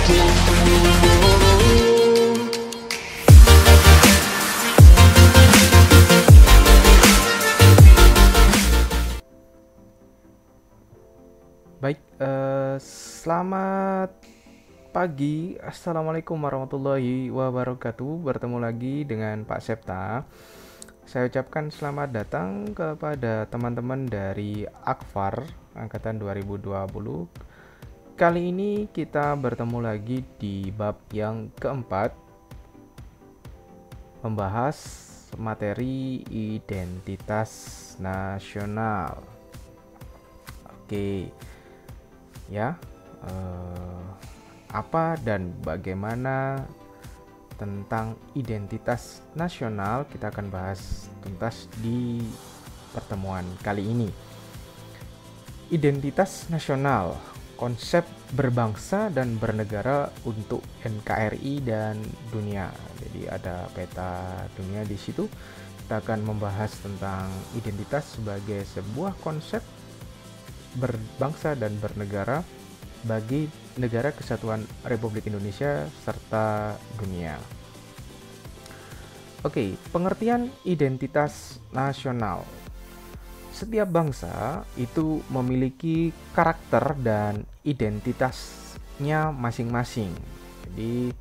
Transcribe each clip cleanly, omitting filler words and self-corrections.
Baik, selamat pagi. Assalamualaikum warahmatullahi wabarakatuh. Bertemu lagi dengan Pak Septa. Saya ucapkan selamat datang kepada teman-teman dari Akfar Angkatan 2020. Kali ini kita bertemu lagi di bab yang keempat, membahas materi identitas nasional. Oke. Ya, apa dan bagaimana tentang identitas nasional kita akan bahas tuntas di pertemuan kali ini. Identitas nasional, konsep berbangsa dan bernegara untuk NKRI dan dunia. Jadi ada peta dunia di situ. Kita akan membahas tentang identitas sebagai sebuah konsep berbangsa dan bernegara bagi negara kesatuan Republik Indonesia serta dunia. Oke, pengertian identitas nasional. Setiap bangsa itu memiliki karakter dan identitasnya masing-masing. Jadi,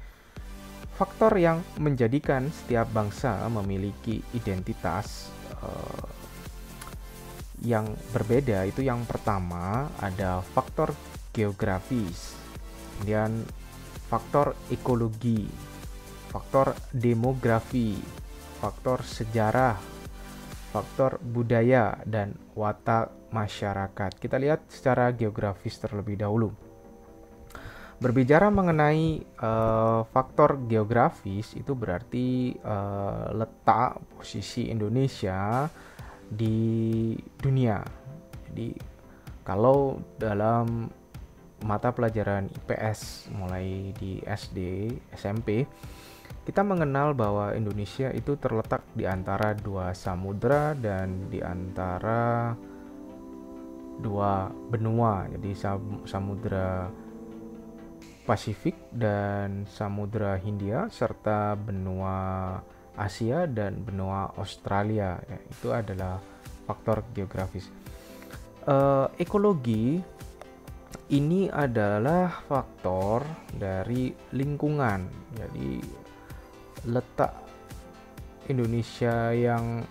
faktor yang menjadikan setiap bangsa memiliki identitas yang berbeda itu yang pertama ada faktor geografis, kemudian faktor ekologi, faktor demografi, faktor sejarah, faktor budaya, dan watak masyarakat. Kita lihat secara geografis terlebih dahulu. Berbicara mengenai faktor geografis itu berarti letak posisi Indonesia di dunia. Jadi kalau dalam mata pelajaran IPS mulai di SD, SMP, kita mengenal bahwa Indonesia itu terletak di antara dua samudra dan di antara dua benua. Jadi samudra Pasifik dan samudra Hindia serta benua Asia dan benua Australia, ya, itu adalah faktor geografis. Ekologi ini adalah faktor dari lingkungan. Jadi letak Indonesia yang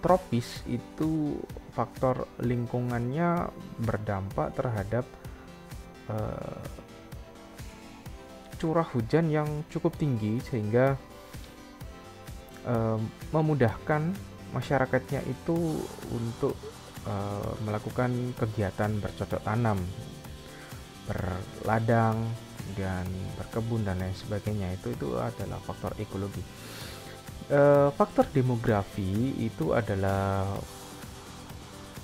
tropis itu faktor lingkungannya berdampak terhadap curah hujan yang cukup tinggi sehingga memudahkan masyarakatnya itu untuk melakukan kegiatan bercocok tanam, berladang, dan berkebun dan lain sebagainya. Itu adalah faktor ekologi. Faktor demografi itu adalah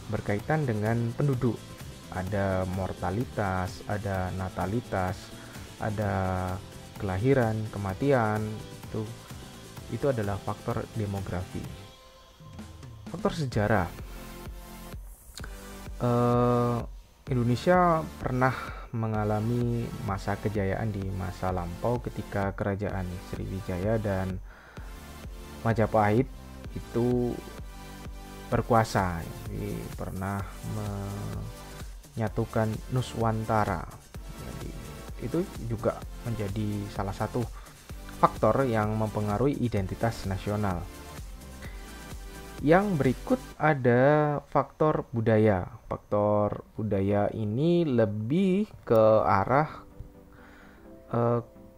berkaitan dengan penduduk. Ada mortalitas, ada natalitas, ada kelahiran, kematian. Itu adalah faktor demografi. Faktor sejarah. Indonesia pernah mengalami masa kejayaan di masa lampau ketika kerajaan Sriwijaya dan Majapahit itu berkuasa. Jadi pernah menyatukan Nuswantara. Jadi itu juga menjadi salah satu faktor yang mempengaruhi identitas nasional. Yang berikut ada faktor budaya. Faktor budaya ini lebih ke arah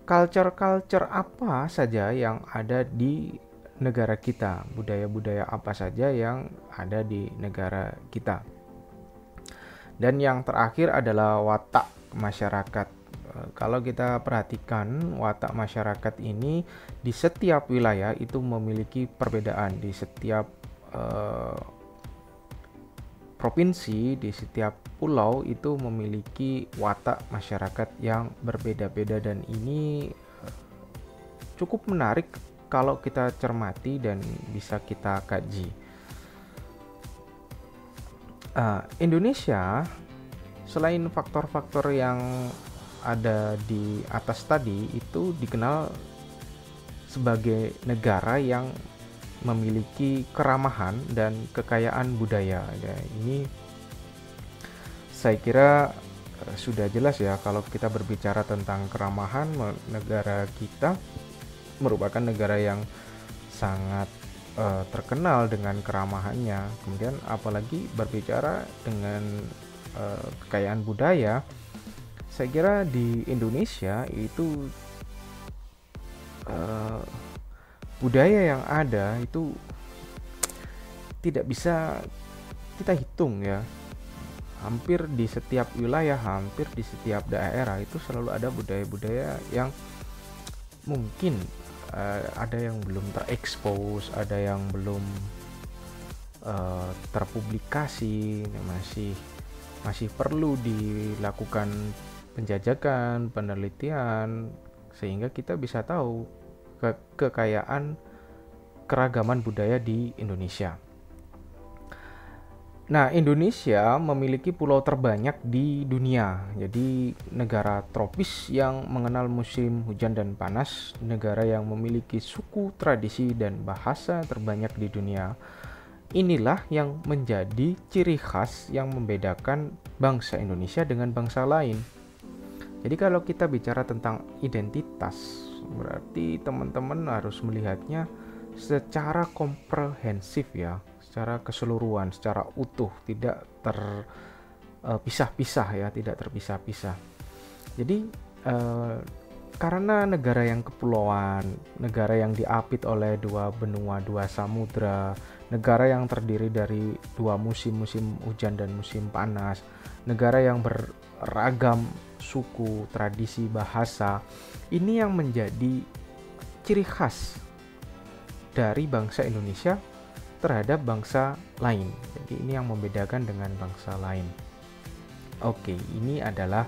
culture apa saja yang ada di negara kita, budaya-budaya apa saja yang ada di negara kita. Dan yang terakhir adalah watak masyarakat. Kalau kita perhatikan watak masyarakat ini di setiap wilayah itu memiliki perbedaan. Di setiap provinsi, di setiap pulau itu memiliki watak masyarakat yang berbeda-beda, dan ini cukup menarik kalau kita cermati dan bisa kita kaji. Indonesia selain faktor-faktor yang ada di atas tadi itu dikenal sebagai negara yang memiliki keramahan dan kekayaan budaya. Ya, ini saya kira sudah jelas ya, kalau kita berbicara tentang keramahan, negara kita merupakan negara yang sangat terkenal dengan keramahannya. Kemudian apalagi berbicara dengan kekayaan budaya, saya kira di Indonesia itu budaya yang ada itu tidak bisa kita hitung ya. Hampir di setiap wilayah, hampir di setiap daerah itu selalu ada budaya-budaya yang mungkin ada yang belum terekspos, ada yang belum terpublikasi, masih perlu dilakukan penjajakan, penelitian, sehingga kita bisa tahu kekayaan keragaman budaya di Indonesia. Nah, Indonesia memiliki pulau terbanyak di dunia. Jadi, negara tropis yang mengenal musim hujan dan panas, negara yang memiliki suku, tradisi, dan bahasa terbanyak di dunia. Inilah yang menjadi ciri khas yang membedakan bangsa Indonesia dengan bangsa lain. Jadi, kalau kita bicara tentang identitas, berarti teman-teman harus melihatnya secara komprehensif ya, secara keseluruhan, secara utuh, tidak terpisah-pisah ya, tidak terpisah-pisah. Jadi karena negara yang kepulauan, negara yang diapit oleh dua benua, dua samudra, negara yang terdiri dari dua musim hujan dan musim panas, negara yang beragam suku, tradisi, bahasa, ini yang menjadi ciri khas dari bangsa Indonesia terhadap bangsa lain. Jadi ini yang membedakan dengan bangsa lain. Oke, ini adalah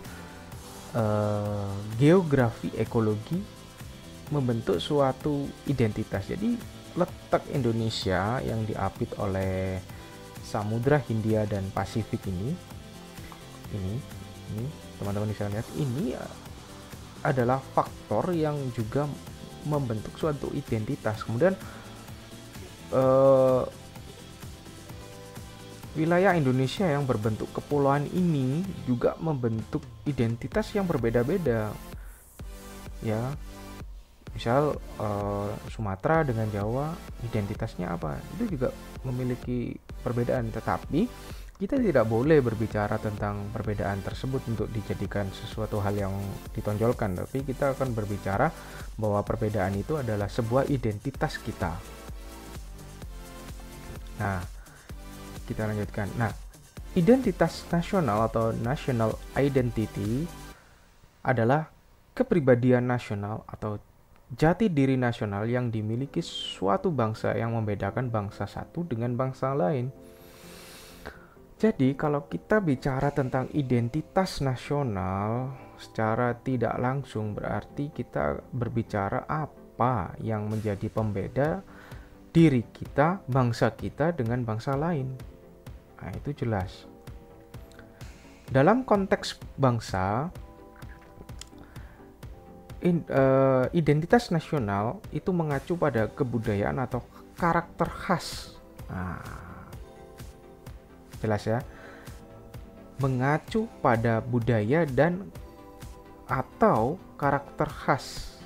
geografi ekologi membentuk suatu identitas. Jadi letak Indonesia yang diapit oleh Samudra Hindia dan Pasifik ini teman-teman bisa lihat, ini adalah faktor yang juga membentuk suatu identitas. Kemudian wilayah Indonesia yang berbentuk kepulauan ini juga membentuk identitas yang berbeda-beda ya. Misal Sumatera dengan Jawa, identitasnya apa, itu juga memiliki perbedaan, tetapi kita tidak boleh berbicara tentang perbedaan tersebut untuk dijadikan sesuatu hal yang ditonjolkan, tapi kita akan berbicara bahwa perbedaan itu adalah sebuah identitas kita. Nah, kita lanjutkan. Nah, identitas nasional atau national identity adalah kepribadian nasional atau jati diri nasional yang dimiliki suatu bangsa yang membedakan bangsa satu dengan bangsa lain. Jadi, kalau kita bicara tentang identitas nasional, secara tidak langsung berarti kita berbicara apa yang menjadi pembeda diri kita, bangsa kita dengan bangsa lain. Nah, itu jelas. Dalam konteks bangsa, identitas nasional itu mengacu pada kebudayaan atau karakter khas. Nah, jelas ya. Mengacu pada budaya dan atau karakter khas.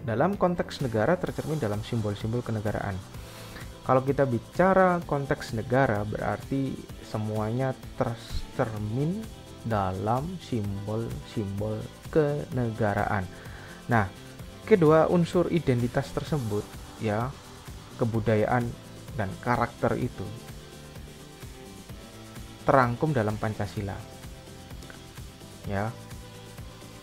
Dalam konteks negara tercermin dalam simbol-simbol kenegaraan. Kalau kita bicara konteks negara berarti semuanya tercermin dalam simbol-simbol kenegaraan. Nah, kedua unsur identitas tersebut ya, kebudayaan dan karakter itu terangkum dalam Pancasila. Ya.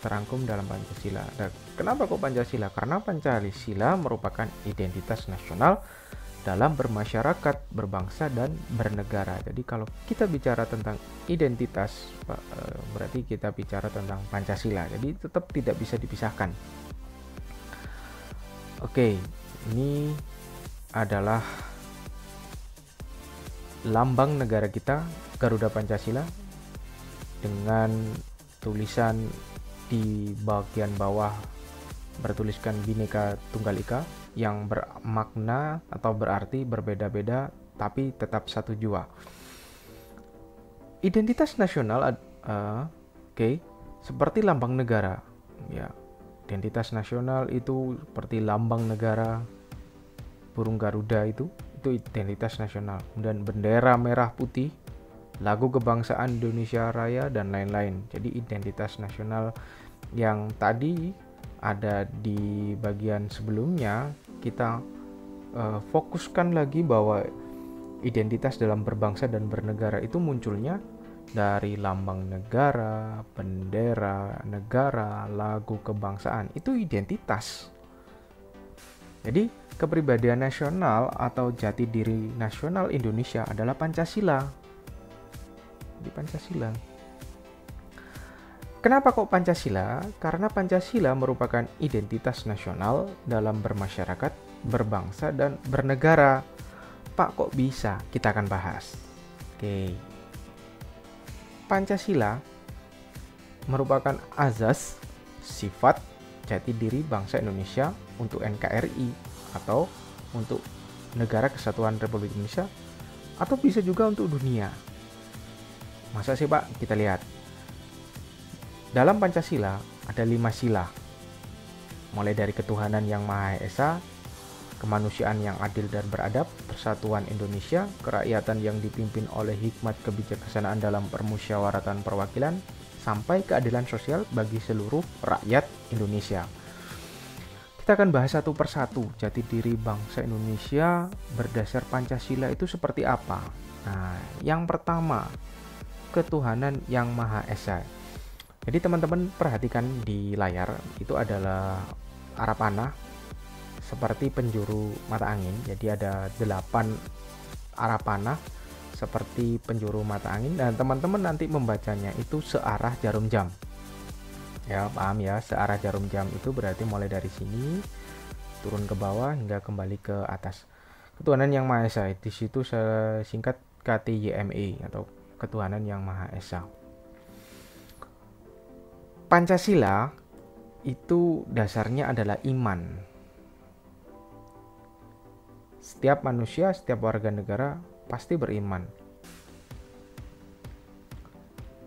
Terangkum dalam Pancasila. Dan kenapa kok Pancasila? Karena Pancasila merupakan identitas nasional dalam bermasyarakat, berbangsa, dan bernegara. Jadi kalau kita bicara tentang identitas, berarti kita bicara tentang Pancasila. Jadi tetap tidak bisa dipisahkan. Oke, ini adalah lambang negara kita, Garuda Pancasila, dengan tulisan di bagian bawah bertuliskan Bhinneka Tunggal Ika, yang bermakna atau berarti berbeda-beda tapi tetap satu jua. Identitas nasional, seperti lambang negara. Ya, identitas nasional itu seperti lambang negara, burung Garuda itu identitas nasional. Kemudian bendera merah putih, lagu kebangsaan Indonesia Raya, dan lain-lain. Jadi identitas nasional yang tadi ada di bagian sebelumnya, kita fokuskan lagi bahwa identitas dalam berbangsa dan bernegara itu munculnya dari lambang negara, bendera negara, lagu kebangsaan. Itu identitas. Jadi kepribadian nasional atau jati diri nasional Indonesia adalah Pancasila. Di Pancasila. Kenapa kok Pancasila? Karena Pancasila merupakan identitas nasional dalam bermasyarakat, berbangsa, dan bernegara. Pak, kok bisa? Kita akan bahas. Oke. Pancasila merupakan azas, sifat, jati diri bangsa Indonesia untuk NKRI atau untuk Negara Kesatuan Republik Indonesia, atau bisa juga untuk dunia. Masa sih Pak? Kita lihat. Dalam Pancasila ada 5 sila, mulai dari ketuhanan yang Maha Esa, kemanusiaan yang adil dan beradab, persatuan Indonesia, kerakyatan yang dipimpin oleh hikmat kebijaksanaan dalam permusyawaratan perwakilan, sampai keadilan sosial bagi seluruh rakyat Indonesia. Kita akan bahas satu persatu jati diri bangsa Indonesia berdasar Pancasila itu seperti apa. Nah, yang pertama, ketuhanan yang Maha Esa. Jadi teman-teman perhatikan di layar, itu adalah arah panah seperti penjuru mata angin. Jadi ada 8 arah panah seperti penjuru mata angin, dan teman-teman nanti membacanya itu searah jarum jam. Ya, paham ya, searah jarum jam itu berarti mulai dari sini turun ke bawah hingga kembali ke atas. Ketuhanan yang Maha Esa, di situ singkat KTYME atau Ketuhanan yang Maha Esa. Pancasila itu dasarnya adalah iman. Setiap manusia, setiap warga negara pasti beriman.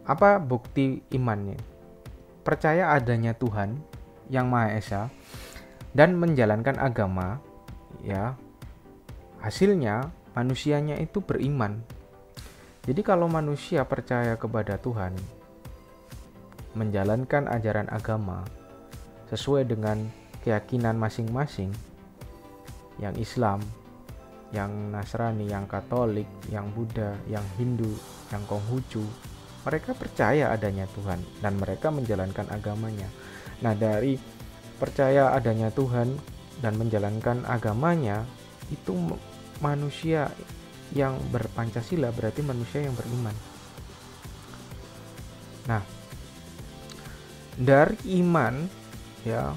Apa bukti imannya? Percaya adanya Tuhan yang Maha Esa dan menjalankan agama, ya. Hasilnya manusianya itu beriman. Jadi kalau manusia percaya kepada Tuhan, menjalankan ajaran agama sesuai dengan keyakinan masing-masing, yang Islam, yang Nasrani, yang Katolik, yang Buddha, yang Hindu, yang Konghucu, mereka percaya adanya Tuhan dan mereka menjalankan agamanya. Nah, dari percaya adanya Tuhan dan menjalankan agamanya, itu manusia yang berpancasila berarti manusia yang beriman. Nah, dari iman, ya,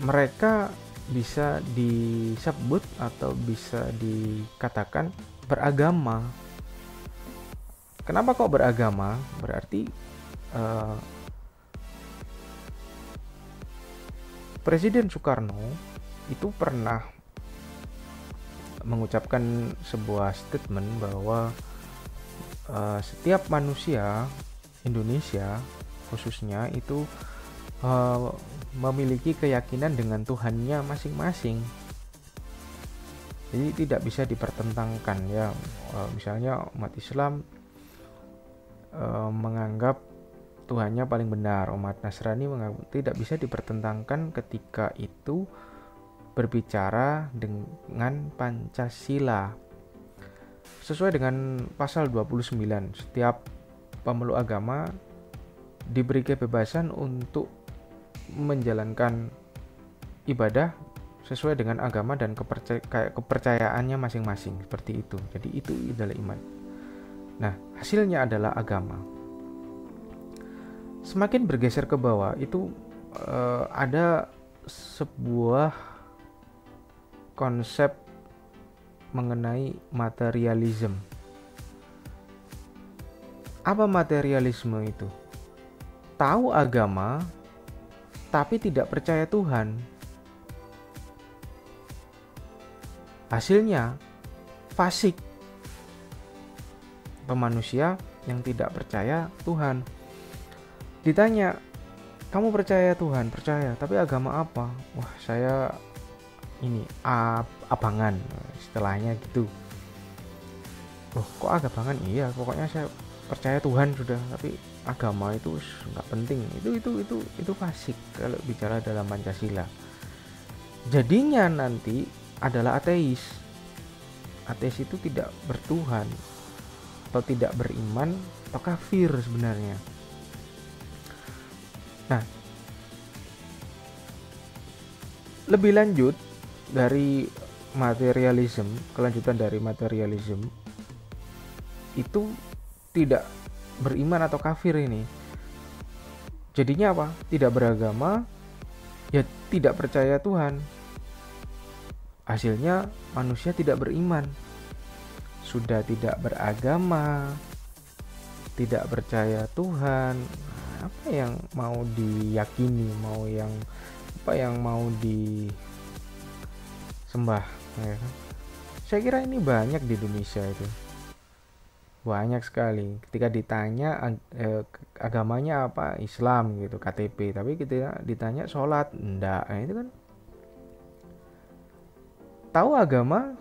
mereka bisa disebut atau bisa dikatakan beragama. Kenapa kok beragama? Berarti Presiden Soekarno itu pernah mengucapkan sebuah statement bahwa setiap manusia Indonesia khususnya itu memiliki keyakinan dengan Tuhannya masing-masing. Jadi tidak bisa dipertentangkan, ya. Misalnya umat Islam menganggap Tuhannya paling benar, umat Nasrani menganggap, tidak bisa dipertentangkan ketika itu berbicara dengan Pancasila. Sesuai dengan pasal 29, setiap pemeluk agama diberi kebebasan untuk menjalankan ibadah sesuai dengan agama dan kepercayaannya masing-masing, seperti itu. Jadi itu adalah iman. Nah, hasilnya adalah agama. Semakin bergeser ke bawah itu ada sebuah konsep mengenai materialisme. Apa materialisme itu? tahu agama tapi tidak percaya Tuhan. Hasilnya fasik, pemanusia yang tidak percaya Tuhan. Ditanya, kamu percaya Tuhan? Percaya, tapi agama apa? Wah, saya ini abangan, istilahnya gitu. Loh, kok agapangan? Iya, pokoknya saya percaya Tuhan sudah, tapi agama itu nggak penting. Itu fasik kalau bicara dalam Pancasila. Jadinya nanti adalah ateis. Ateis itu tidak bertuhan atau tidak beriman atau kafir sebenarnya. Nah, lebih lanjut dari materialisme, kelanjutan dari materialisme itu tidak beriman atau kafir ini. Jadinya apa? Tidak beragama, ya tidak percaya Tuhan. Hasilnya manusia tidak beriman. Sudah tidak beragama, tidak percaya Tuhan. Apa yang mau diyakini, apa yang mau disembah, ya kan? Saya kira ini banyak di Indonesia itu. Banyak sekali. Ketika ditanya agamanya apa, Islam gitu, KTP, tapi ketika ditanya sholat, enggak. Nah, itu kan tahu agama,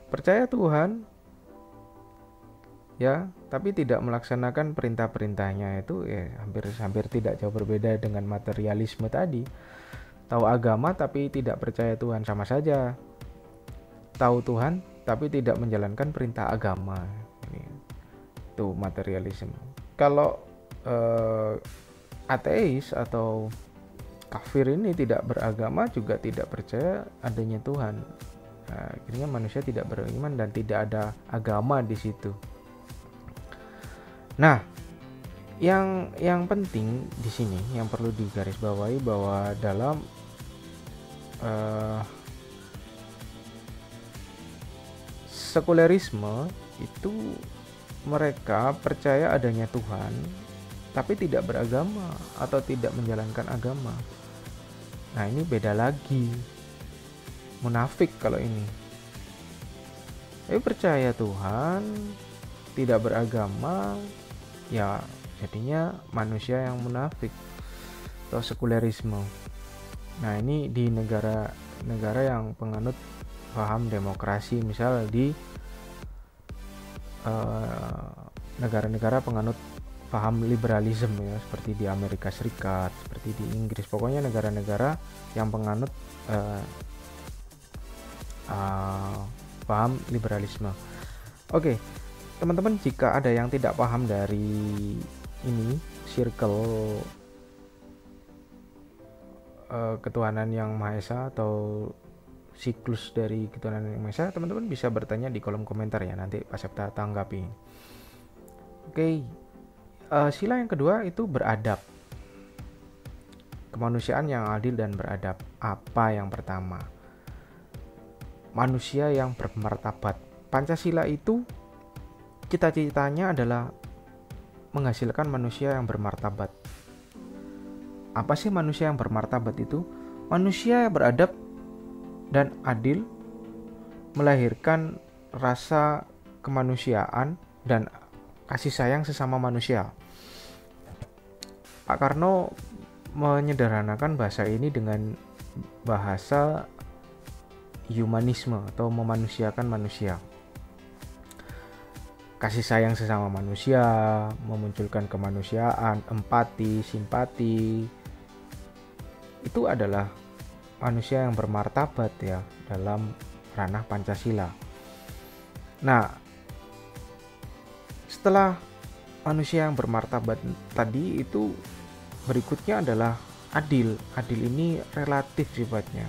percaya Tuhan, ya, tapi tidak melaksanakan perintah-perintahnya, itu ya hampir tidak jauh berbeda dengan materialisme tadi. Tahu agama tapi tidak percaya Tuhan, sama saja. Tahu Tuhan tapi tidak menjalankan perintah agama. Itu materialisme. Kalau ateis atau kafir ini tidak beragama, juga tidak percaya adanya Tuhan. Nah, akhirnya manusia tidak beriman dan tidak ada agama di situ. Nah, yang penting di sini yang perlu digarisbawahi bahwa dalam sekulerisme itu mereka percaya adanya Tuhan tapi tidak beragama atau tidak menjalankan agama. Nah, ini beda lagi. Munafik kalau ini. Tapi percaya Tuhan, tidak beragama, ya jadinya manusia yang munafik atau sekulerisme. Nah, ini di negara yang penganut paham demokrasi, misal di negara-negara penganut paham liberalisme, ya, seperti di Amerika Serikat, seperti di Inggris, pokoknya negara-negara yang penganut paham liberalisme. Oke, teman-teman, jika ada yang tidak paham dari ini circle ketuhanan yang Maha Esa atau siklus dari ketuhanan yang Maha Esa, teman-teman bisa bertanya di kolom komentar ya, nanti Pak Septa tanggapi. Oke, sila yang kedua itu beradab. Kemanusiaan yang adil dan beradab. Apa yang pertama? Manusia yang bermartabat. Pancasila itu cita-citanya adalah menghasilkan manusia yang bermartabat. Apa sih manusia yang bermartabat itu? Manusia yang beradab dan adil, melahirkan rasa kemanusiaan dan kasih sayang sesama manusia. Pak Karno menyederhanakan bahasa ini dengan bahasa humanisme atau memanusiakan manusia. Kasih sayang sesama manusia, memunculkan kemanusiaan, empati, simpati, itu adalah manusia yang bermartabat ya dalam ranah Pancasila. Nah, setelah manusia yang bermartabat tadi itu, berikutnya adalah adil. Adil ini relatif sifatnya.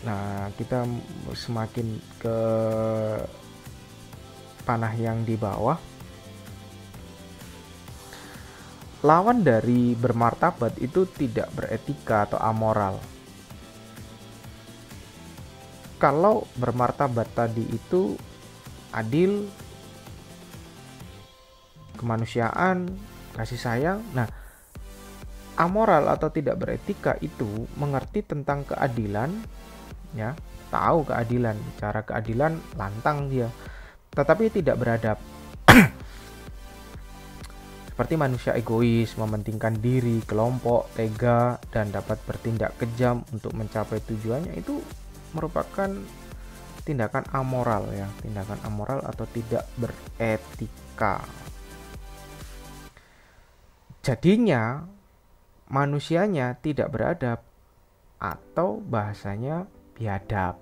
Nah, kita semakin ke panah yang di bawah. Lawan dari bermartabat itu tidak beretika atau amoral. Kalau bermartabat tadi itu adil, kemanusiaan, kasih sayang. Nah, amoral atau tidak beretika itu mengerti tentang keadilan, ya, tahu keadilan, cara keadilan lantang dia, tetapi tidak beradab. Seperti manusia egois, mementingkan diri, kelompok, tega, dan dapat bertindak kejam untuk mencapai tujuannya, itu merupakan tindakan amoral, ya, tindakan amoral atau tidak beretika. Jadinya manusianya tidak beradab atau bahasanya biadab.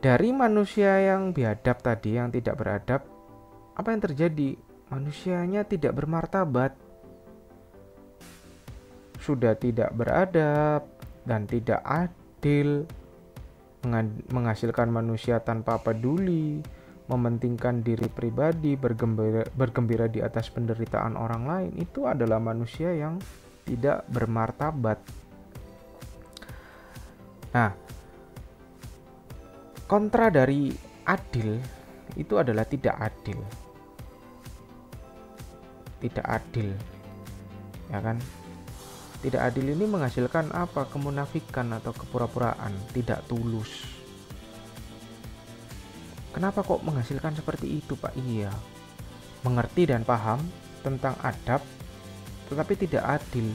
Dari manusia yang biadab tadi, yang tidak beradab, apa yang terjadi? Manusianya tidak bermartabat, sudah tidak beradab dan tidak adil, menghasilkan manusia tanpa peduli, mementingkan diri pribadi, bergembira di atas penderitaan orang lain. Itu adalah manusia yang tidak bermartabat. Nah, kontra dari adil itu adalah tidak adil. Tidak adil, ya kan? Tidak adil ini menghasilkan apa? Kemunafikan atau kepura-puraan, tidak tulus. Kenapa kok menghasilkan seperti itu, Pak? Iya, mengerti dan paham tentang adab, tetapi tidak adil,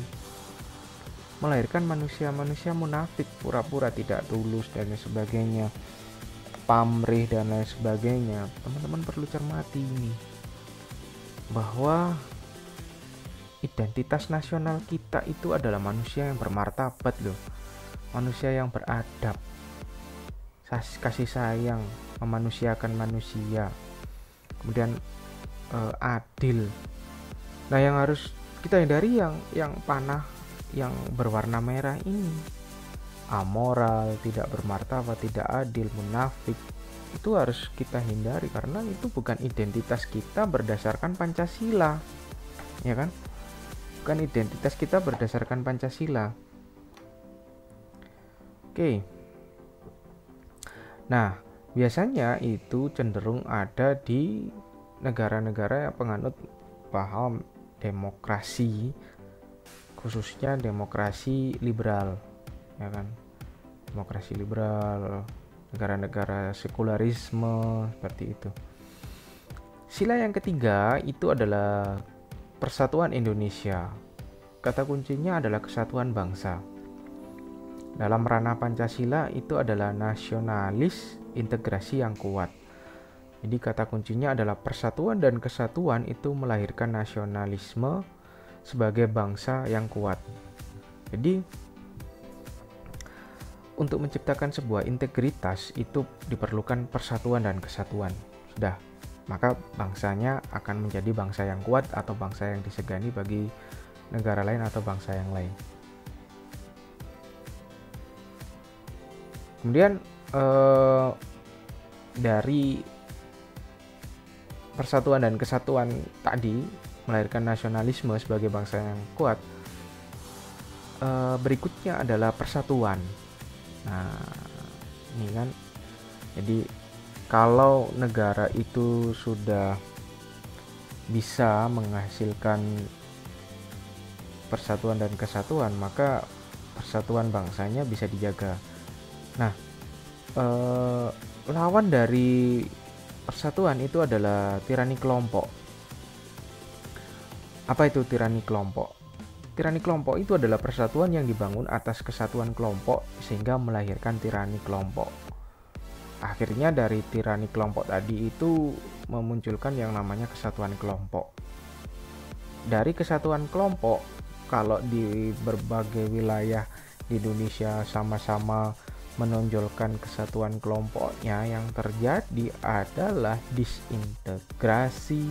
melahirkan manusia-manusia munafik, pura-pura tidak tulus dan lain sebagainya, pamrih dan lain sebagainya. Teman-teman perlu cermati ini, bahwa identitas nasional kita itu adalah manusia yang bermartabat loh, manusia yang beradab, kasih sayang, memanusiakan manusia, kemudian adil. Nah, yang harus kita hindari yang panah, yang berwarna merah ini, amoral, tidak bermartabat, tidak adil, munafik, itu harus kita hindari karena itu bukan identitas kita berdasarkan Pancasila, ya kan? Bukan identitas kita berdasarkan Pancasila. Oke. Nah, biasanya itu cenderung ada di negara-negara yang penganut paham demokrasi, khususnya demokrasi liberal, ya kan? Demokrasi liberal, negara-negara sekularisme seperti itu. Sila yang ketiga itu adalah Persatuan Indonesia. Kata kuncinya adalah kesatuan bangsa. Dalam ranah Pancasila itu adalah nasionalis integrasi yang kuat. Jadi kata kuncinya adalah persatuan dan kesatuan itu melahirkan nasionalisme sebagai bangsa yang kuat. Jadi untuk menciptakan sebuah integritas itu diperlukan persatuan dan kesatuan. Sudah, maka bangsanya akan menjadi bangsa yang kuat atau bangsa yang disegani bagi negara lain atau bangsa yang lain. Kemudian dari persatuan dan kesatuan tadi melahirkan nasionalisme sebagai bangsa yang kuat, berikutnya adalah persatuan. Nah, ini kan, jadi kalau negara itu sudah bisa menghasilkan persatuan dan kesatuan, maka persatuan bangsanya bisa dijaga. Nah, lawan dari persatuan itu adalah tirani kelompok. Apa itu tirani kelompok? Tirani kelompok itu adalah persatuan yang dibangun atas kesatuan kelompok sehingga melahirkan tirani kelompok. Akhirnya dari tirani kelompok tadi itu memunculkan yang namanya kesatuan kelompok. Dari kesatuan kelompok, kalau di berbagai wilayah di Indonesia sama-sama menonjolkan kesatuan kelompoknya, yang terjadi adalah disintegrasi,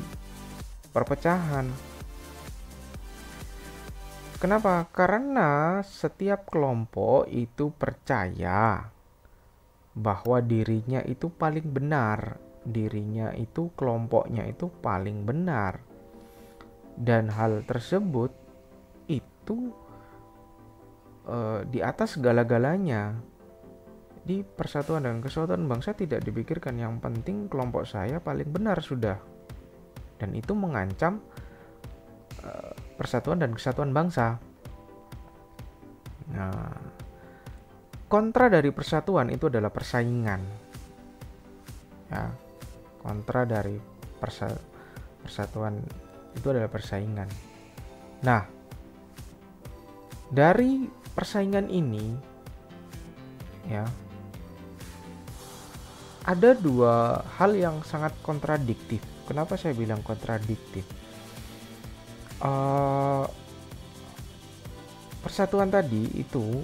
perpecahan. Kenapa? Karena setiap kelompok itu percaya bahwa dirinya itu paling benar, dirinya itu, kelompoknya itu paling benar, dan hal tersebut itu di atas segala-galanya. Di persatuan dan kesatuan bangsa tidak dipikirkan, yang penting kelompok saya paling benar sudah. Dan itu mengancam persatuan dan kesatuan bangsa. Nah, kontra dari persatuan itu adalah persaingan. Ya, kontra dari persatuan itu adalah persaingan. Nah, dari persaingan ini ya, ada dua hal yang sangat kontradiktif. Kenapa saya bilang kontradiktif? Persatuan tadi itu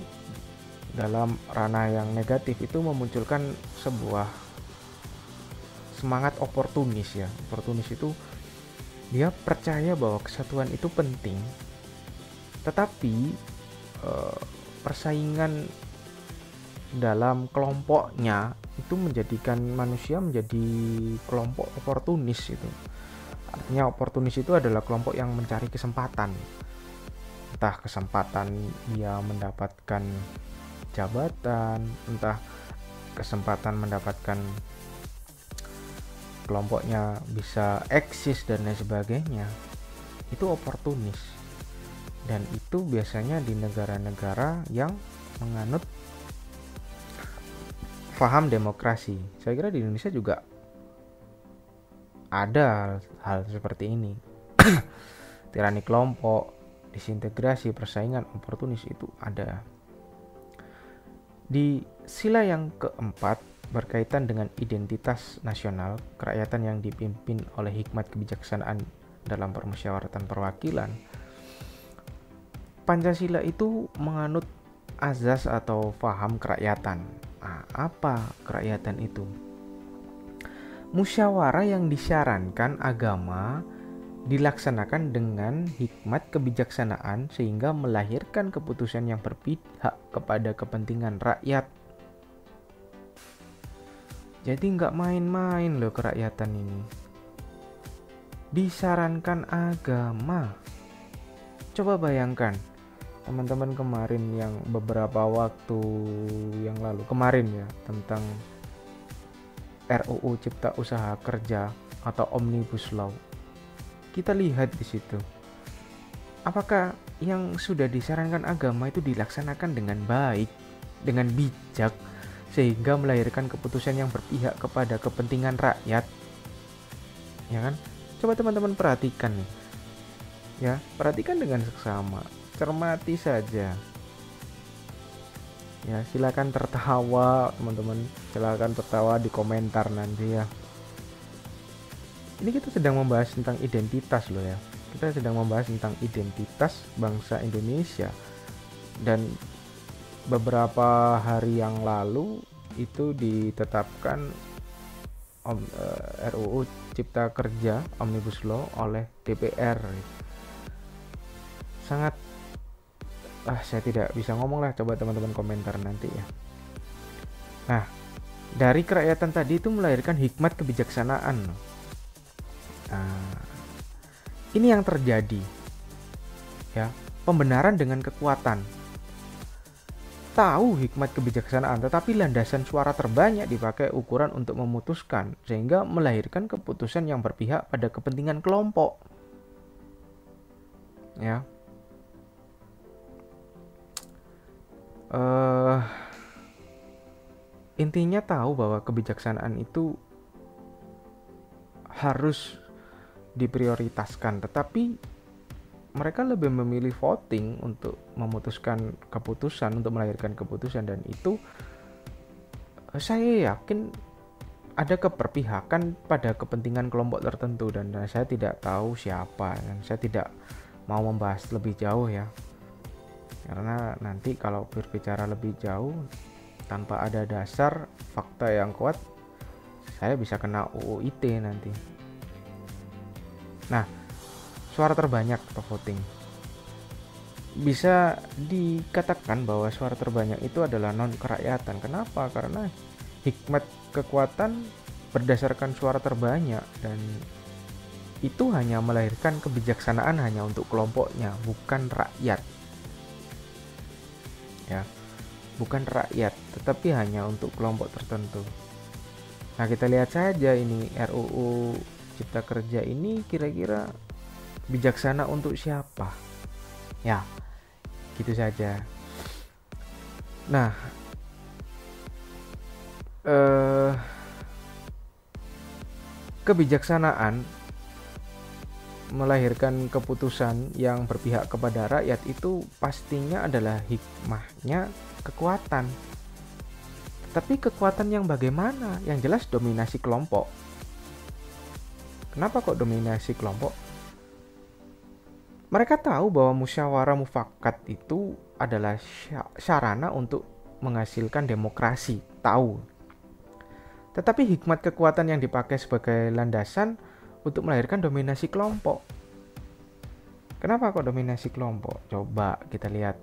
dalam ranah yang negatif itu memunculkan sebuah semangat oportunis ya. Oportunis itu dia percaya bahwa kesatuan itu penting, tetapi persaingan dalam kelompoknya itu menjadikan manusia menjadi kelompok oportunis itu. Artinya oportunis itu adalah kelompok yang mencari kesempatan. Entah kesempatan dia mendapatkan jabatan, entah kesempatan mendapatkan kelompoknya bisa eksis dan lain sebagainya. Itu oportunis. Dan itu biasanya di negara-negara yang menganut paham demokrasi. Saya kira di Indonesia juga ada hal seperti ini. Tirani kelompok, disintegrasi, persaingan, oportunis itu ada. Di sila yang keempat berkaitan dengan identitas nasional, kerakyatan yang dipimpin oleh hikmat kebijaksanaan dalam permusyawaratan perwakilan. Pancasila itu menganut azas atau paham kerakyatan. Nah, apa kerakyatan itu? Musyawarah yang disyarankan agama dilaksanakan dengan hikmat kebijaksanaan sehingga melahirkan keputusan yang berpihak kepada kepentingan rakyat. Jadi nggak main-main loh kerakyatan ini. Disarankan agama. Coba bayangkan teman-teman kemarin yang beberapa waktu yang lalu kemarin ya, tentang RUU Cipta Usaha Kerja atau Omnibus Law. Kita lihat di situ. Apakah yang sudah disarankan agama itu dilaksanakan dengan baik, dengan bijak, sehingga melahirkan keputusan yang berpihak kepada kepentingan rakyat? Ya kan? Coba teman-teman perhatikan nih. Ya, perhatikan dengan seksama. Cermati saja. Ya, silakan tertawa teman-teman. Silakan tertawa di komentar nanti ya. Ini kita sedang membahas tentang identitas loh ya. Kita sedang membahas tentang identitas bangsa Indonesia. Dan beberapa hari yang lalu itu ditetapkan RUU Cipta Kerja Omnibus Law oleh DPR. Sangat saya tidak bisa ngomong lah, coba teman-teman komentar nanti ya. Nah, dari kerakyatan tadi itu melahirkan hikmat kebijaksanaan. Nah, ini yang terjadi ya, pembenaran dengan kekuatan. Tahu hikmat kebijaksanaan, tetapi landasan suara terbanyak dipakai ukuran untuk memutuskan, sehingga melahirkan keputusan yang berpihak pada kepentingan kelompok. Ya. Intinya tahu bahwa kebijaksanaan itu harus diprioritaskan, tetapi mereka lebih memilih voting untuk memutuskan keputusan, untuk melahirkan keputusan, dan itu saya yakin ada keberpihakan pada kepentingan kelompok tertentu, dan saya tidak tahu siapa, dan saya tidak mau membahas lebih jauh ya, karena nanti kalau berbicara lebih jauh tanpa ada dasar fakta yang kuat, saya bisa kena UU ITE nanti. Nah, suara terbanyak atau voting, bisa dikatakan bahwa suara terbanyak itu adalah non kerakyatan. Kenapa? Karena hikmat kekuatan berdasarkan suara terbanyak, dan itu hanya melahirkan kebijaksanaan hanya untuk kelompoknya, bukan rakyat. Ya, bukan rakyat. tetapi hanya untuk kelompok tertentu. Nah, kita lihat saja ini RUU Cipta Kerja ini kira-kira bijaksana untuk siapa? Ya, gitu saja. Nah, kebijaksanaan melahirkan keputusan yang berpihak kepada rakyat itu pastinya adalah hikmahnya kekuatan. Tapi kekuatan yang bagaimana? Yang jelas dominasi kelompok. Kenapa kok dominasi kelompok? Mereka tahu bahwa musyawarah mufakat itu adalah sarana untuk menghasilkan demokrasi. Tahu. Tetapi hikmat kekuatan yang dipakai sebagai landasan untuk melahirkan dominasi kelompok. Kenapa kok dominasi kelompok? Coba kita lihat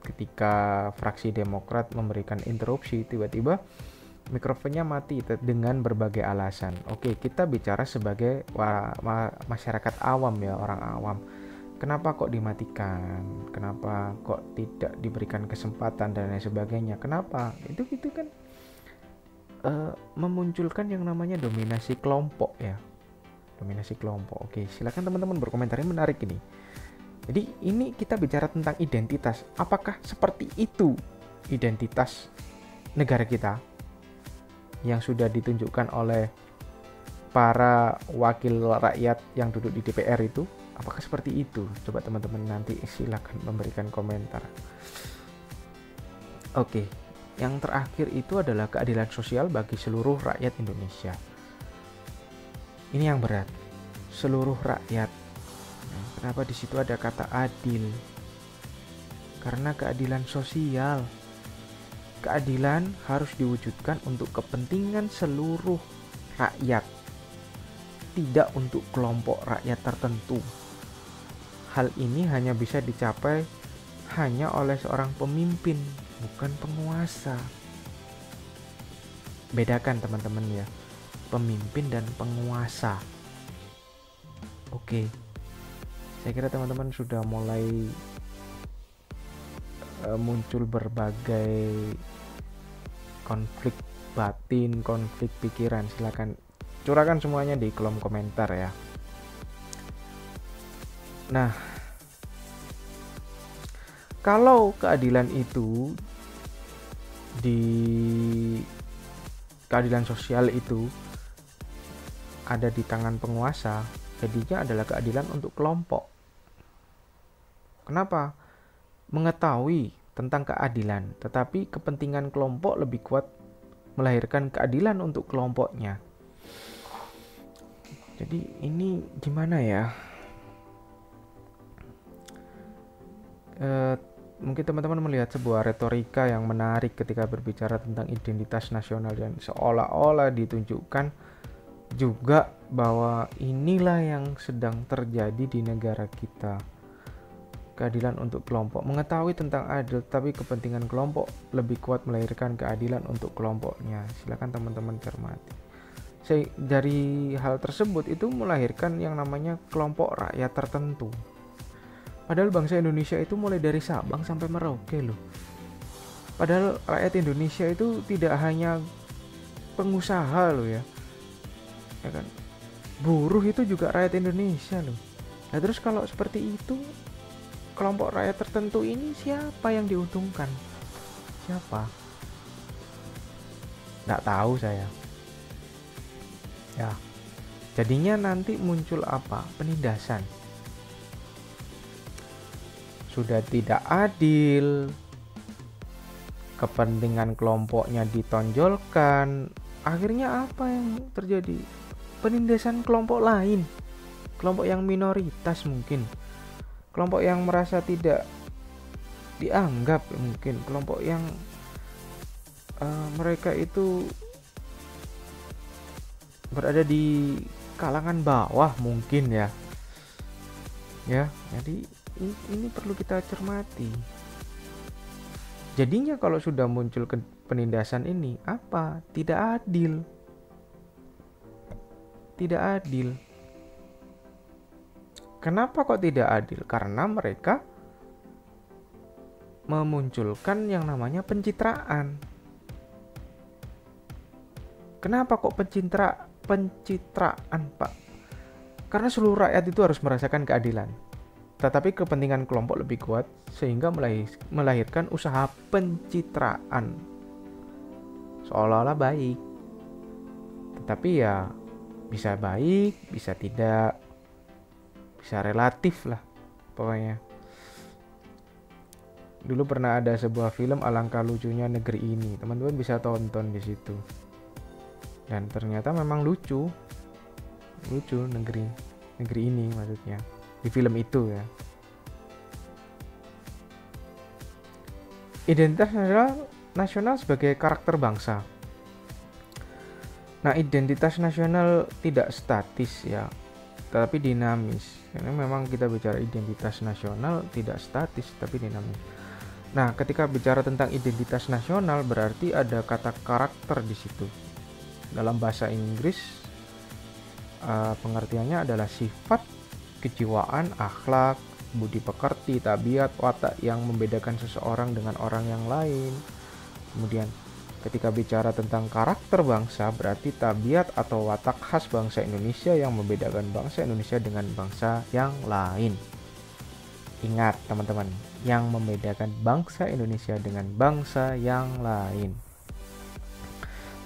ketika fraksi Demokrat memberikan interupsi, tiba-tiba mikrofonnya mati dengan berbagai alasan. Oke, kita bicara sebagai masyarakat awam ya, orang awam. Kenapa kok dimatikan? Kenapa kok tidak diberikan kesempatan dan lain sebagainya? Kenapa? Itu kan memunculkan yang namanya dominasi kelompok ya. Dominasi kelompok. Oke, silakan teman-teman berkomentar, ini menarik ini. Jadi ini kita bicara tentang identitas. Apakah seperti itu identitas negara kita yang sudah ditunjukkan oleh para wakil rakyat yang duduk di DPR itu? Apakah seperti itu? Coba teman-teman nanti silakan memberikan komentar. Oke, yang terakhir itu adalah keadilan sosial bagi seluruh rakyat Indonesia. Ini yang berat, seluruh rakyat. Nah, kenapa di situ ada kata adil? Karena keadilan sosial. Keadilan harus diwujudkan untuk kepentingan seluruh rakyat, tidak untuk kelompok rakyat tertentu. Hal ini hanya bisa dicapai hanya oleh seorang pemimpin, bukan penguasa. Bedakan teman-teman ya, pemimpin dan penguasa. Oke, saya kira teman-teman sudah mulai muncul berbagai konflik batin, konflik pikiran. Silakan curahkan semuanya di kolom komentar ya. Nah, kalau keadilan itu keadilan sosial itu ada di tangan penguasa, jadinya adalah keadilan untuk kelompok. Kenapa? Mengetahui tentang keadilan, tetapi kepentingan kelompok lebih kuat melahirkan keadilan untuk kelompoknya. Jadi ini gimana ya? Mungkin teman-teman melihat sebuah retorika yang menarik ketika berbicara tentang identitas nasional, dan seolah-olah ditunjukkan juga bahwa inilah yang sedang terjadi di negara kita. Keadilan untuk kelompok, mengetahui tentang adil tapi kepentingan kelompok lebih kuat melahirkan keadilan untuk kelompoknya. Silakan teman-teman cermati. Dari hal tersebut itu melahirkan yang namanya kelompok rakyat tertentu. Padahal bangsa Indonesia itu mulai dari Sabang sampai Merauke loh. Padahal rakyat Indonesia itu tidak hanya pengusaha loh ya. Ya kan? Buruh itu juga rakyat Indonesia loh. Nah, terus kalau seperti itu, kelompok rakyat tertentu ini siapa yang diuntungkan? Siapa? Nggak tahu saya. Ya. Jadinya nanti muncul apa? Penindasan. Sudah tidak adil, kepentingan kelompoknya ditonjolkan, akhirnya apa yang terjadi? Penindasan kelompok lain, kelompok yang minoritas mungkin, kelompok yang merasa tidak dianggap mungkin, kelompok yang mereka itu berada di kalangan bawah mungkin ya. Jadi ini perlu kita cermati. Jadinya kalau sudah muncul penindasan ini, apa? Tidak adil. Tidak adil. Kenapa kok tidak adil? Karena mereka memunculkan yang namanya pencitraan. Kenapa kok pencitraan, Pak? Karena seluruh rakyat itu harus merasakan keadilan. Tetapi kepentingan kelompok lebih kuat sehingga melahirkan usaha pencitraan. Seolah-olah baik. Tetapi ya bisa baik, bisa tidak, bisa relatif lah pokoknya. Dulu pernah ada sebuah film Alangkah Lucunya Negeri Ini. Teman-teman bisa tonton di situ. Dan ternyata memang lucu negeri ini maksudnya. Di film itu ya. Identitas nasional sebagai karakter bangsa. Nah, identitas nasional tidak statis ya, tetapi dinamis. Karena memang kita bicara identitas nasional tidak statis, tapi dinamis. Nah, ketika bicara tentang identitas nasional berarti ada kata karakter di situ. Dalam bahasa Inggris, pengertiannya adalah sifat, kejiwaan, akhlak, budi pekerti, tabiat, watak yang membedakan seseorang dengan orang yang lain. Kemudian ketika bicara tentang karakter bangsa berarti tabiat atau watak khas bangsa Indonesia yang membedakan bangsa Indonesia dengan bangsa yang lain. Ingat teman-teman, yang membedakan bangsa Indonesia dengan bangsa yang lain.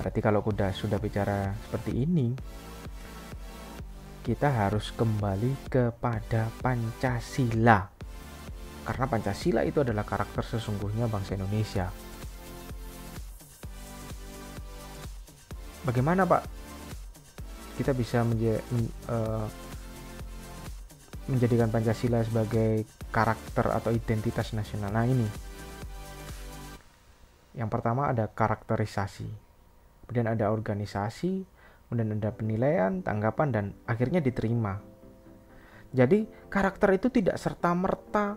Berarti kalau sudah bicara seperti ini, kita harus kembali kepada Pancasila. Karena Pancasila itu adalah karakter sesungguhnya bangsa Indonesia. Bagaimana Pak kita bisa menjadikan Pancasila sebagai karakter atau identitas nasional? Nah ini, yang pertama ada karakterisasi, kemudian ada organisasi, kemudian ada penilaian, tanggapan, dan akhirnya diterima. Jadi karakter itu tidak serta-merta,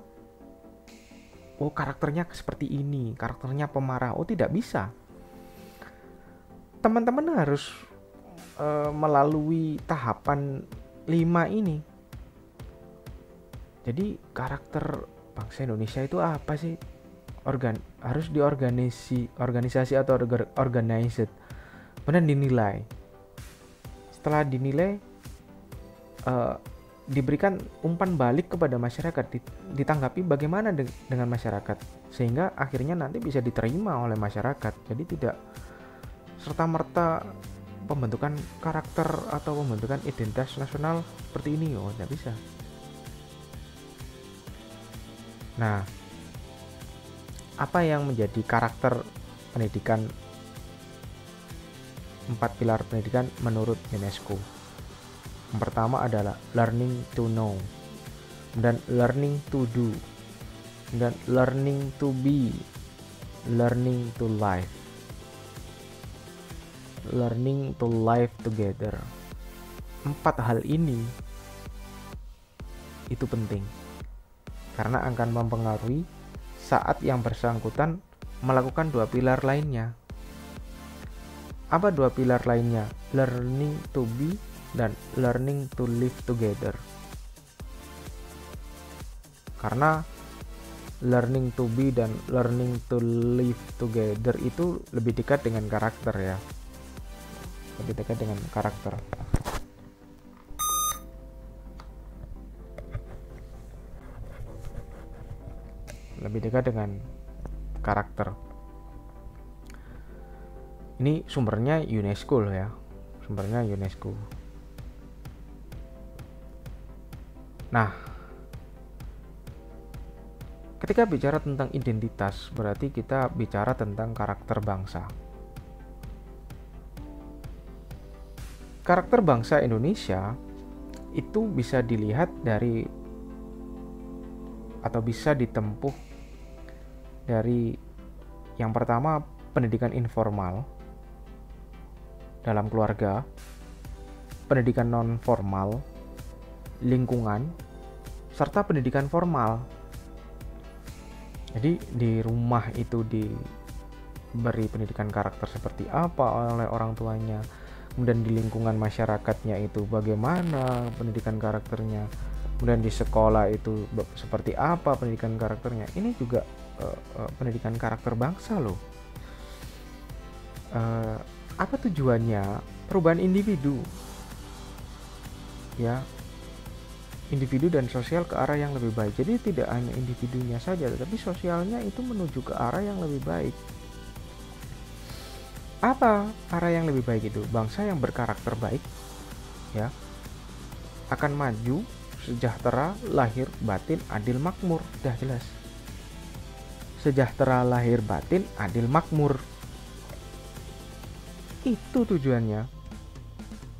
oh karakternya seperti ini, karakternya pemarah, oh tidak bisa. Teman-teman harus melalui tahapan 5 ini. Jadi karakter bangsa Indonesia itu apa sih? Harus organisasi atau organized, kemudian dinilai. Setelah dinilai, diberikan umpan balik kepada masyarakat, ditanggapi bagaimana dengan masyarakat, sehingga akhirnya nanti bisa diterima oleh masyarakat. Jadi tidak serta-merta pembentukan karakter atau pembentukan identitas nasional seperti ini, oh tidak bisa. Nah, apa yang menjadi karakter pendidikan 4 pilar pendidikan menurut UNESCO? Yang pertama adalah learning to know, dan learning to do, dan learning to be, learning to live, learning to live together. 4 hal ini itu penting karena akan mempengaruhi saat yang bersangkutan melakukan 2 pilar lainnya. Apa 2 pilar lainnya? Learning to be dan learning to live together. Karena learning to be dan learning to live together itu lebih dekat dengan karakter ya. Lebih dekat dengan karakter. Lebih dekat dengan karakter. Ini sumbernya UNESCO loh ya. Sumbernya UNESCO. Nah, ketika bicara tentang identitas, berarti kita bicara tentang karakter bangsa. Karakter bangsa Indonesia itu bisa dilihat dari atau bisa ditempuh dari yang pertama pendidikan informal dalam keluarga, pendidikan non formal, lingkungan, serta pendidikan formal. Jadi di rumah itu diberi pendidikan karakter seperti apa oleh orang tuanya, kemudian di lingkungan masyarakatnya itu bagaimana pendidikan karakternya, kemudian di sekolah itu seperti apa pendidikan karakternya. Ini juga pendidikan karakter bangsa loh. Apa tujuannya? Perubahan individu, ya, individu dan sosial ke arah yang lebih baik. Jadi tidak hanya individunya saja, tetapi sosialnya itu menuju ke arah yang lebih baik. Apa arah yang lebih baik itu? Bangsa yang berkarakter baik, ya, akan maju, sejahtera, lahir batin, adil makmur. Dah jelas. Sejahtera, lahir batin, adil makmur. Itu tujuannya.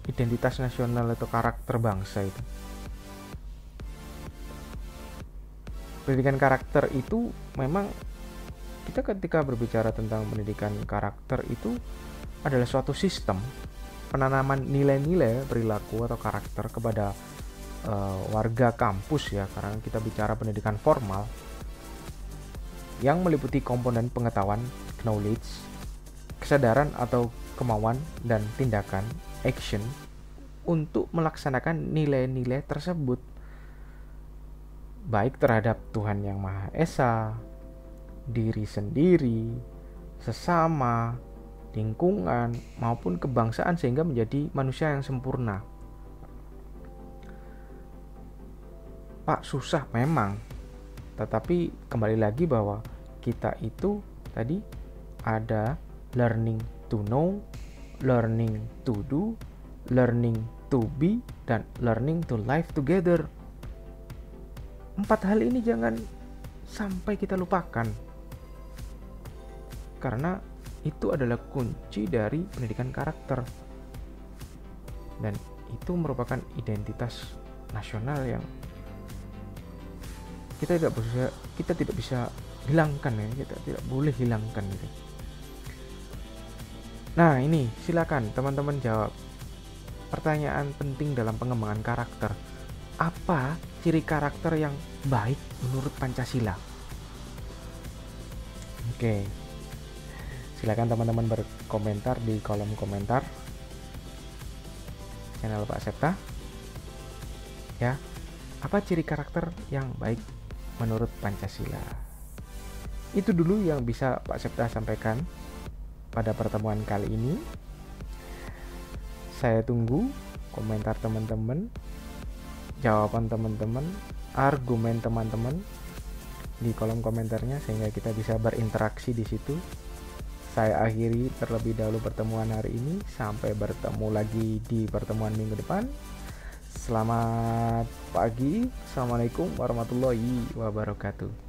Identitas nasional atau karakter bangsa itu. Pendidikan karakter itu memang, kita ketika berbicara tentang pendidikan karakter itu adalah suatu sistem penanaman nilai-nilai perilaku atau karakter kepada warga kampus, ya, karena kita bicara pendidikan formal yang meliputi komponen pengetahuan, knowledge, kesadaran atau kemauan, dan tindakan, action, untuk melaksanakan nilai-nilai tersebut, baik terhadap Tuhan Yang Maha Esa, diri sendiri, sesama, lingkungan, maupun kebangsaan, sehingga menjadi manusia yang sempurna. Pak, susah memang, tetapi kembali lagi bahwa kita itu tadi ada learning to know, learning to do, learning to be, dan learning to live together. 4 hal ini jangan sampai kita lupakan, karena itu adalah kunci dari pendidikan karakter, dan itu merupakan identitas nasional yang kita tidak bisa hilangkan, ya, kita tidak boleh hilangkan gitu. Nah, ini silakan teman-teman jawab pertanyaan penting dalam pengembangan karakter. Apa ciri karakter yang baik menurut Pancasila? Oke, silakan teman-teman berkomentar di kolom komentar channel Pak Septa, ya. Apa ciri karakter yang baik menurut Pancasila? Itu dulu yang bisa Pak Septa sampaikan pada pertemuan kali ini. Saya tunggu komentar teman-teman, jawaban teman-teman, argumen teman-teman di kolom komentarnya, sehingga kita bisa berinteraksi di situ. Saya akhiri terlebih dahulu pertemuan hari ini. Sampai bertemu lagi di pertemuan minggu depan. Selamat pagi. Assalamualaikum warahmatullahi wabarakatuh.